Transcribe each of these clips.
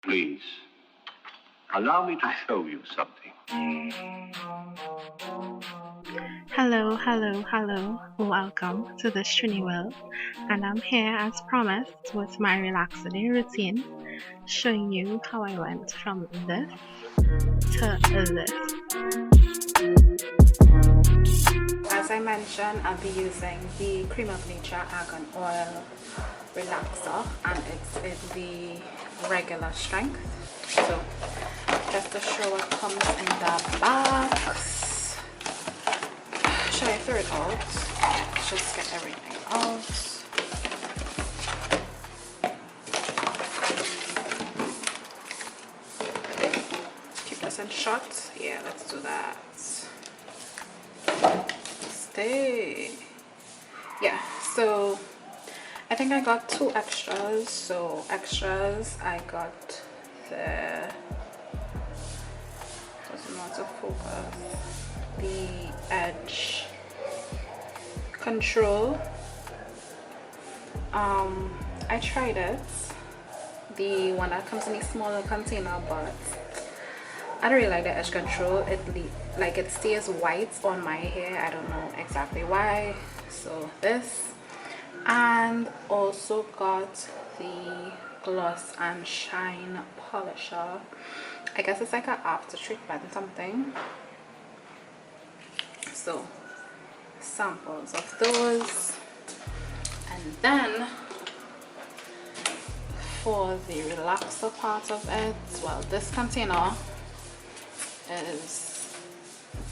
Please, allow me to show you something. Hello, hello, hello. Welcome to the Trini World, and I'm here as promised with my relaxing routine, showing you how I went from this to this. As I mentioned, I'll be using the Creme of Nature Argan Oil Relaxer, and it's in the regular strength. So, just to show what comes in the box. Should I throw it out? Just get everything out. Keep this in shot. Yeah, let's do that. Stay. Yeah, so I think I got 2 extras. So extras, I got the, doesn't want to focus, the edge control. I tried it, the one that comes in a smaller container, but I don't really like the edge control. It stays white on my hair. I don't know exactly why. So this, and also got the gloss and shine polisher. I guess it's like an after treatment something. So samples of those, and then for the relaxer part of it, well, this container is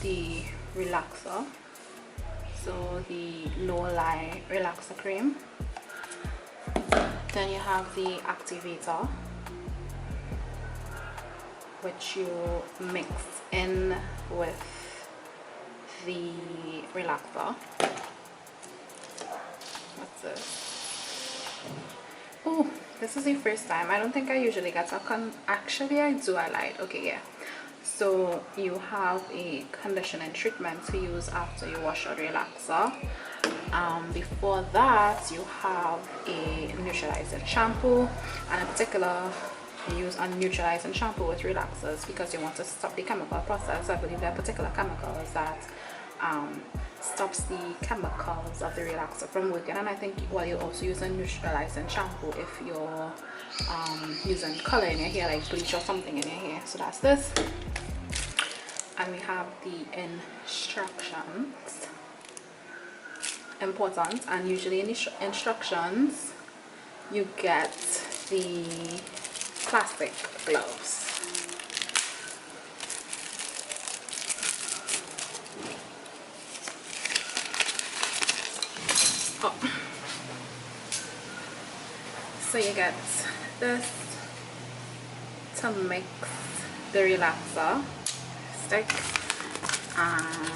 the relaxer, so the low lie relaxer cream. Then you have the activator, which you mix in with the relaxer. What's this? Oh, this is the first time. I don't think I usually get a actually I do. I lied. Okay, yeah. So you have a conditioning treatment to use after you wash your relaxer. Before that, you have a neutralizing shampoo, and in particular you use a neutralizing shampoo with relaxers because you want to stop the chemical process. I believe there are particular chemicals that stops the chemicals of the relaxer from working, and I think you also use a neutralizing shampoo if you're using color in your hair, like bleach or something in your hair. So that's this. And we have the instructions. Important, and usually in the instructions you get the plastic gloves. Oh. So you get this to mix the relaxer stick, and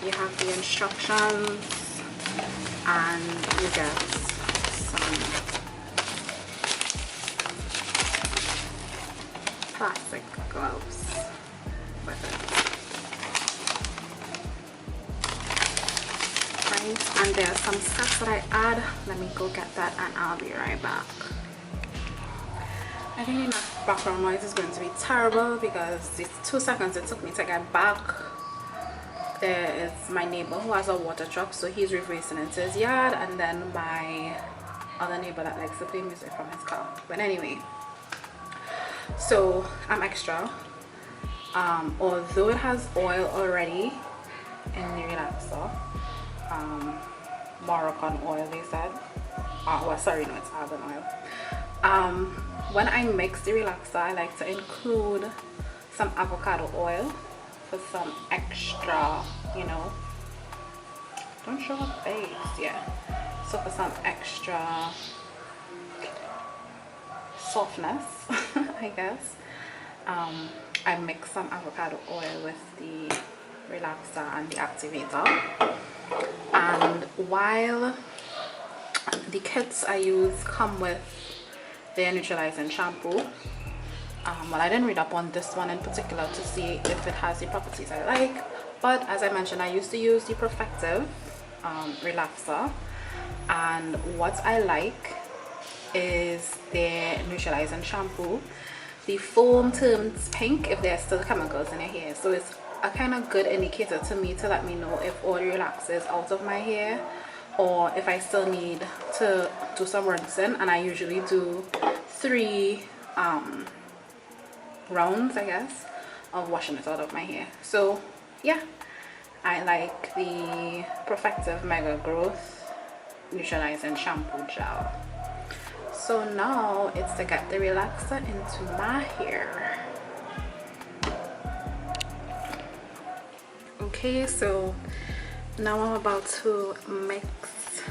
you have the instructions, and you get some plastic gloves with it. Right, and there are some steps that I add. Let me go get that and I'll be right back. I think the background noise is going to be terrible because it's 2 seconds it took me to get back. There is my neighbor who has a water truck, so he's reversing into his yard, and then my other neighbor that likes to play music from his car. But anyway, so I'm extra. Although it has oil already in the relaxer, Moroccan oil they said. Well, sorry, no, it's argan oil. When I mix the relaxer, I like to include some avocado oil for some extra, you know, don't show her face, yeah. So for some extra softness, I guess, I mix some avocado oil with the relaxer and the activator. And while the kits I use come with their neutralizing shampoo, well, I didn't read up on this one in particular to see if it has the properties I like, but as I mentioned, I used to use the Perfective relaxer, and what I like is their neutralizing shampoo. The foam turns pink if there's still chemicals in your hair, so it's a kind of good indicator to me to let me know if all the relaxer is out of my hair or if I still need to do some rinsing. And I usually do 3 rounds, I guess, of washing it out of my hair. So yeah, I like the Perfective Mega Growth Neutralizing Shampoo Gel. So now it's to get the relaxer into my hair. Okay, so now I'm about to mix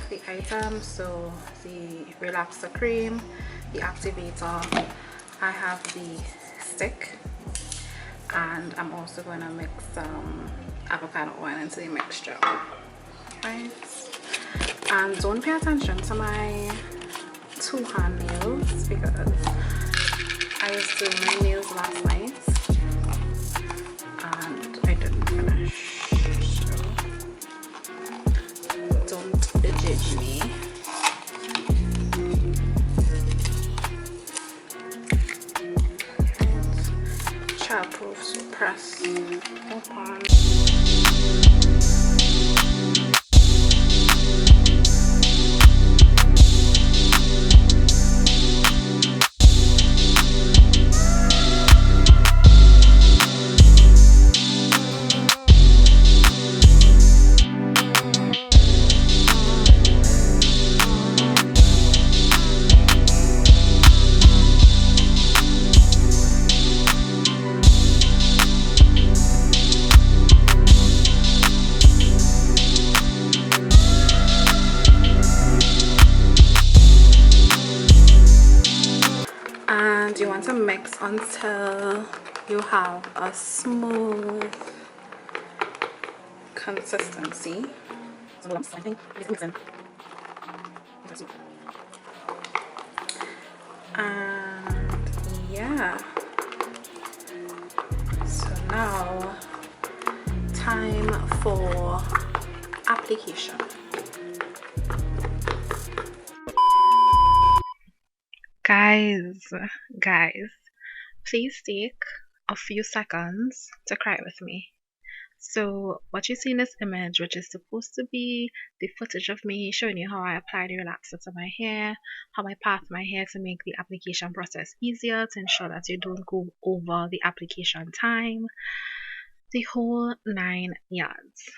the items. So the relaxer cream, the activator, I have the stick, and I'm also going to mix some avocado oil into the mixture, right? And don't pay attention to my 2 hand nails because I was doing my nails last night and I didn't finish, so don't judge me. Childproof, so press open. You want to mix until you have a smooth consistency. And yeah, so now time for application. Guys, please take a few seconds to cry with me. So what you see in this image, which is supposed to be the footage of me showing you how I apply the relaxer to my hair, how I part my hair to make the application process easier, to ensure that you don't go over the application time, the whole 9 yards.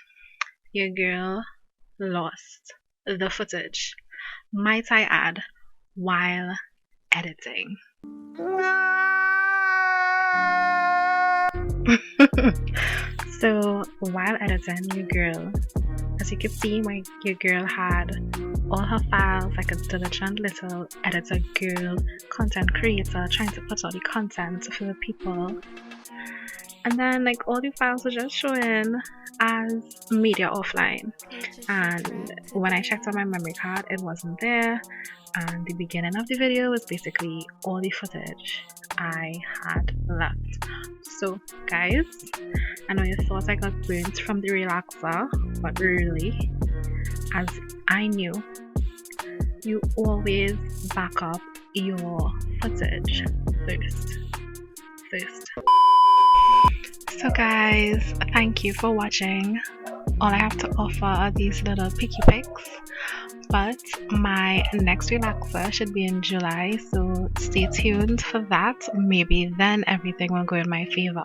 Your girl lost the footage, might I add, while editing. So while editing, your girl, as you can see, your girl had all her files like a diligent little editor girl, content creator, trying to put all the content for the people. And then like all the files were just showing as media offline, and when I checked on my memory card, it wasn't there. And the beginning of the video was basically all the footage I had left. So guys, I know you thought I got burnt from the relaxer, but really, as I knew, you always back up your footage first. So guys, thank you for watching. All I have to offer are these little picky picks, but my next relaxer should be in July, so stay tuned for that. Maybe then everything will go in my favor.